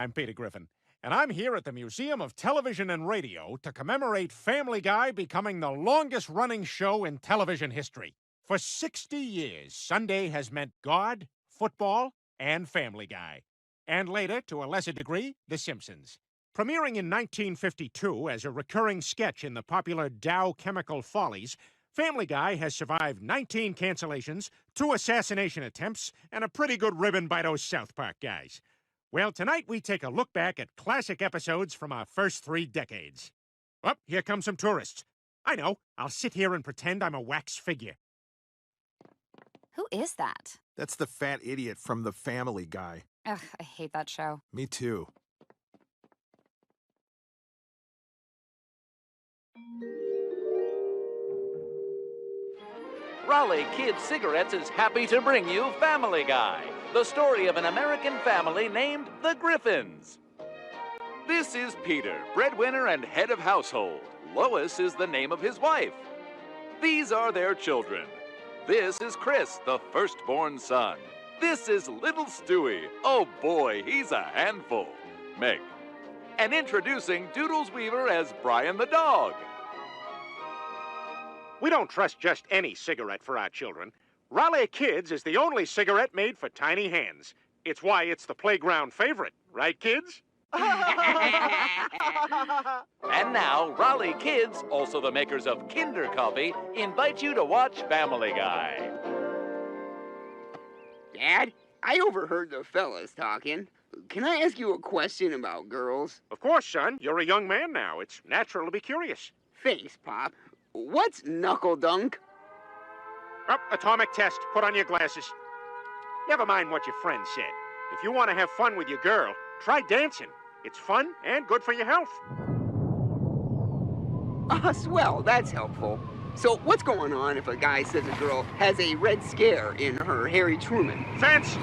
I'm Peter Griffin, and I'm here at the Museum of Television and Radio to commemorate Family Guy becoming the longest-running show in television history. For 60 years, Sunday has meant God, football, and Family Guy. And later, to a lesser degree, The Simpsons. Premiering in 1952 as a recurring sketch in the popular Dow Chemical Follies, Family Guy has survived 19 cancellations, 2 assassination attempts, and a pretty good ribbon by those South Park guys. Well, tonight we take a look back at classic episodes from our first 3 decades. Oh, here come some tourists. I know, I'll sit here and pretend I'm a wax figure. Who is that? That's the fat idiot from the Family Guy. Ugh, I hate that show. Me too. Raleigh Kid Cigarettes is happy to bring you Family Guy, the story of an American family named the Griffins. This is Peter, breadwinner and head of household. Lois is the name of his wife. These are their children. This is Chris, the firstborn son. This is little Stewie. Oh boy, he's a handful. Meg. And introducing Doodles Weaver as Brian the dog. We don't trust just any cigarette for our children. Raleigh Kids is the only cigarette made for tiny hands. It's why it's the playground favorite, right, kids? And now, Raleigh Kids, also the makers of Kinder Coffee, invite you to watch Family Guy. Dad, I overheard the fellas talking. Can I ask you a question about girls? Of course, son. You're a young man now. It's natural to be curious. Thanks, Pop. What's knuckle dunk? Oh, atomic test. Put on your glasses. Never mind what your friend said. If you want to have fun with your girl, try dancing. It's fun and good for your health. Swell, that's helpful. So what's going on if a guy says a girl has a red scare in her Harry Truman? Fence!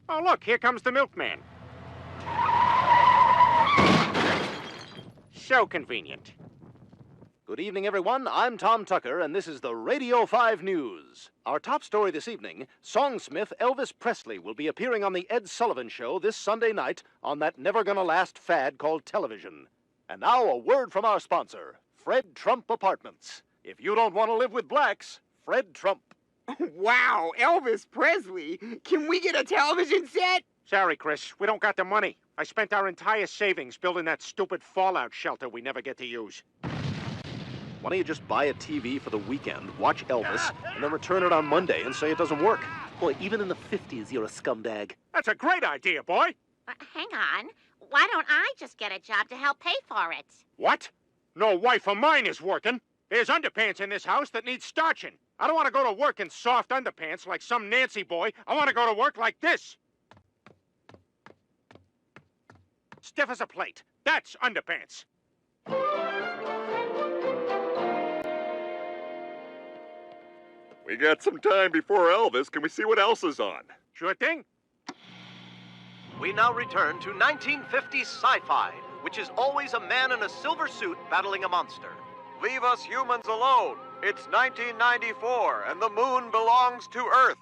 Oh, look, here comes the milkman. So convenient. Good evening, everyone. I'm Tom Tucker, and this is the Radio 5 News. Our top story this evening, songsmith Elvis Presley will be appearing on the Ed Sullivan Show this Sunday night on that never-gonna-last fad called television. And now a word from our sponsor, Fred Trump Apartments. If you don't want to live with blacks, Fred Trump. Wow, Elvis Presley. Can we get a television set? Sorry, Chris. We don't got the money. I spent our entire savings building that stupid fallout shelter we never get to use. Why don't you just buy a TV for the weekend, watch Elvis, and then return it on Monday and say it doesn't work? Boy, even in the 50s, you're a scumdag. That's a great idea, boy. Hang on. Why don't I just get a job to help pay for it? What? No wife of mine is working. There's underpants in this house that need starching. I don't want to go to work in soft underpants like some Nancy boy. I want to go to work like this. Stiff as a plate. That's underpants. We got some time before Elvis. Can we see what else is on? Sure thing. We now return to 1950s sci-fi, which is always a man in a silver suit battling a monster. Leave us humans alone. It's 1994, and the moon belongs to Earth.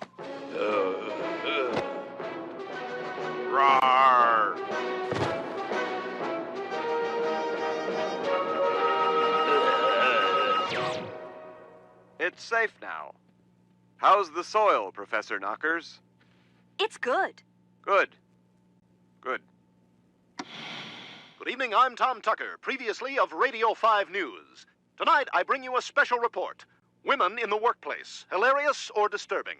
Rawr! It's safe now. How's the soil, Professor Knockers? It's good. Good. Good. Good evening, I'm Tom Tucker, previously of Radio 5 News. Tonight, I bring you a special report. Women in the workplace, hilarious or disturbing?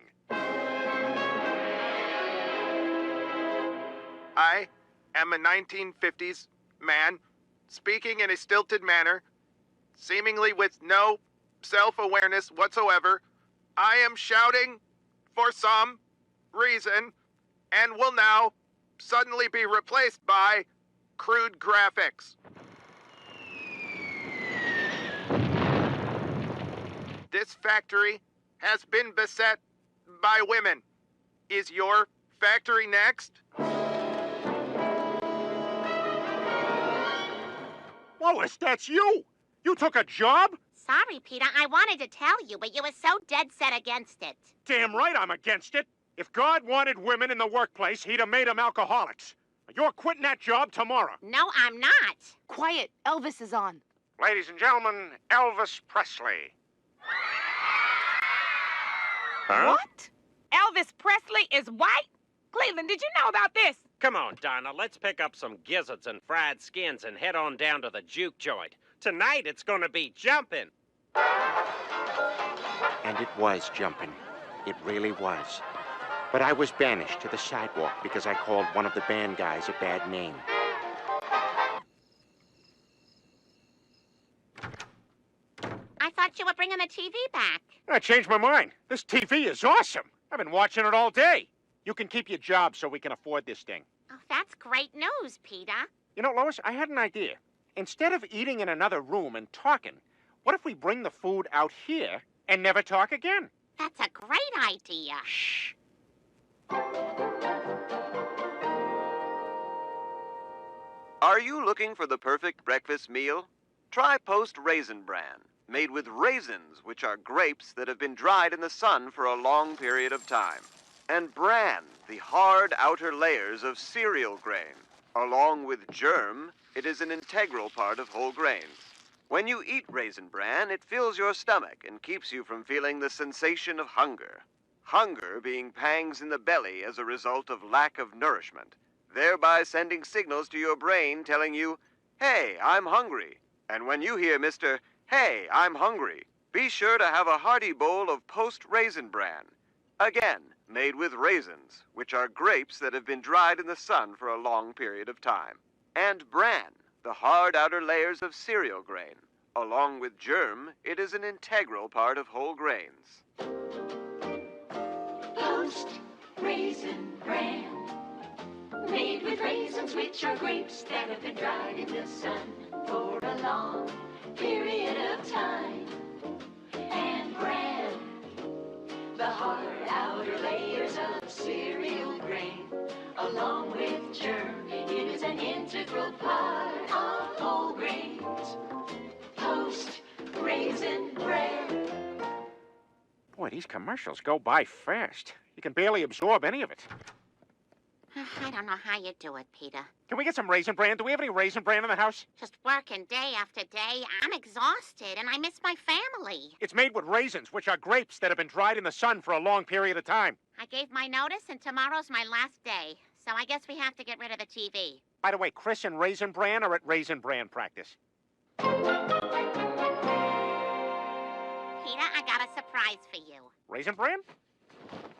I am a 1950s man, speaking in a stilted manner, seemingly with no self-awareness whatsoever. I am shouting for some reason and will now suddenly be replaced by crude graphics. This factory has been beset by women. Is your factory next? Lois, that's you! You took a job? Sorry, Peter. I wanted to tell you, but you were so dead set against it. Damn right I'm against it. If God wanted women in the workplace, he'd have made them alcoholics. You're quitting that job tomorrow. No, I'm not. Quiet. Elvis is on. Ladies and gentlemen, Elvis Presley. Huh? What? Elvis Presley is white? Cleveland, did you know about this? Come on, Donna, let's pick up some gizzards and fried skins and head on down to the juke joint. Tonight it's gonna be jumping. And it was jumping. It really was. But I was banished to the sidewalk because I called one of the band guys a bad name. I thought you were bringing the TV back. I changed my mind. This TV is awesome. I've been watching it all day. You can keep your job so we can afford this thing. Oh, that's great news, Peter. You know, Lois, I had an idea. Instead of eating in another room and talking, what if we bring the food out here and never talk again? That's a great idea. Shh. Are you looking for the perfect breakfast meal? Try Post Raisin Bran, made with raisins, which are grapes that have been dried in the sun for a long period of time. And bran, the hard outer layers of cereal grain. Along with germ, it is an integral part of whole grains. When you eat Raisin Bran, it fills your stomach and keeps you from feeling the sensation of hunger. Hunger being pangs in the belly as a result of lack of nourishment, thereby sending signals to your brain telling you, "Hey, I'm hungry." And when you hear Mr. "Hey, I'm hungry," be sure to have a hearty bowl of Post Raisin Bran. Again, made with raisins, which are grapes that have been dried in the sun for a long period of time. And bran, the hard outer layers of cereal grain. Along with germ, it is an integral part of whole grains. Post Raisin Bran, made with raisins, which are grapes that have been dried in the sun for a long period of time. And bran, the hard outer layers of cereal grain, along with germ, it is an integral part of whole grains. Post Raisin Bran. Boy, these commercials go by fast. You can barely absorb any of it. I don't know how you do it, Peter. Can we get some Raisin Bran? Do we have any Raisin Bran in the house? Just working day after day. I'm exhausted, and I miss my family. It's made with raisins, which are grapes that have been dried in the sun for a long period of time. I gave my notice, and tomorrow's my last day. So I guess we have to get rid of the TV. By the way, Chris and Raisin Bran are at Raisin Bran practice. Peter, I got a surprise for you. Raisin Bran?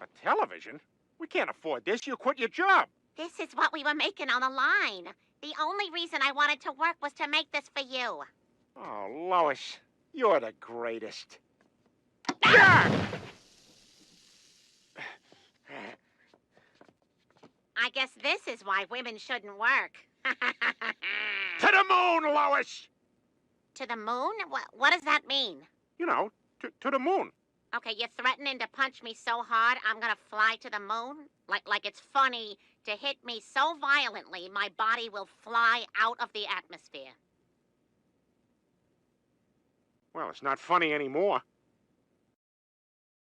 A television? We can't afford this. You quit your job. This is what we were making on the line. The only reason I wanted to work was to make this for you. Oh, Lois, you're the greatest. Ah! I guess this is why women shouldn't work. To the moon, Lois! To the moon? What does that mean? You know, to the moon. Okay, you're threatening to punch me so hard I'm gonna fly to the moon? Like it's funny to hit me so violently my body will fly out of the atmosphere. Well, it's not funny anymore.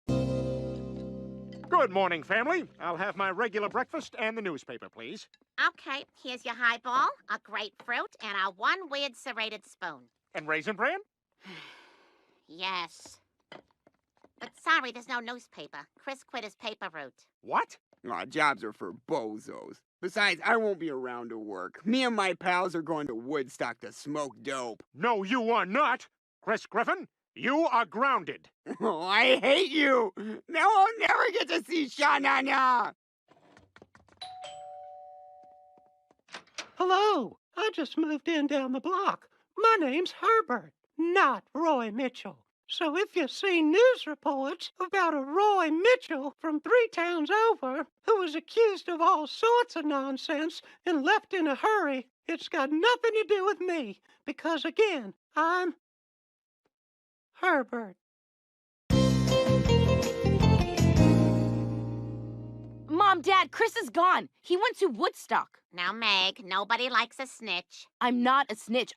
Good morning, family. I'll have my regular breakfast and the newspaper, please. Okay, here's your highball, a grapefruit, and a one weird serrated spoon. And Raisin Bran? Yes. But sorry, there's no newspaper. Chris quit his paper route. What? Aw, jobs are for bozos. Besides, I won't be around to work. Me and my pals are going to Woodstock to smoke dope. No, you are not. Chris Griffin, you are grounded. Oh, I hate you. Now I'll never get to see Sha-Na-Na. Hello, I just moved in down the block. My name's Herbert, not Roy Mitchell. So if you see news reports about a Roy Mitchell from 3 towns over who was accused of all sorts of nonsense and left in a hurry, it's got nothing to do with me, because again, I'm Herbert. Mom, Dad, Chris is gone. He went to Woodstock. Now, Meg, nobody likes a snitch. I'm not a snitch.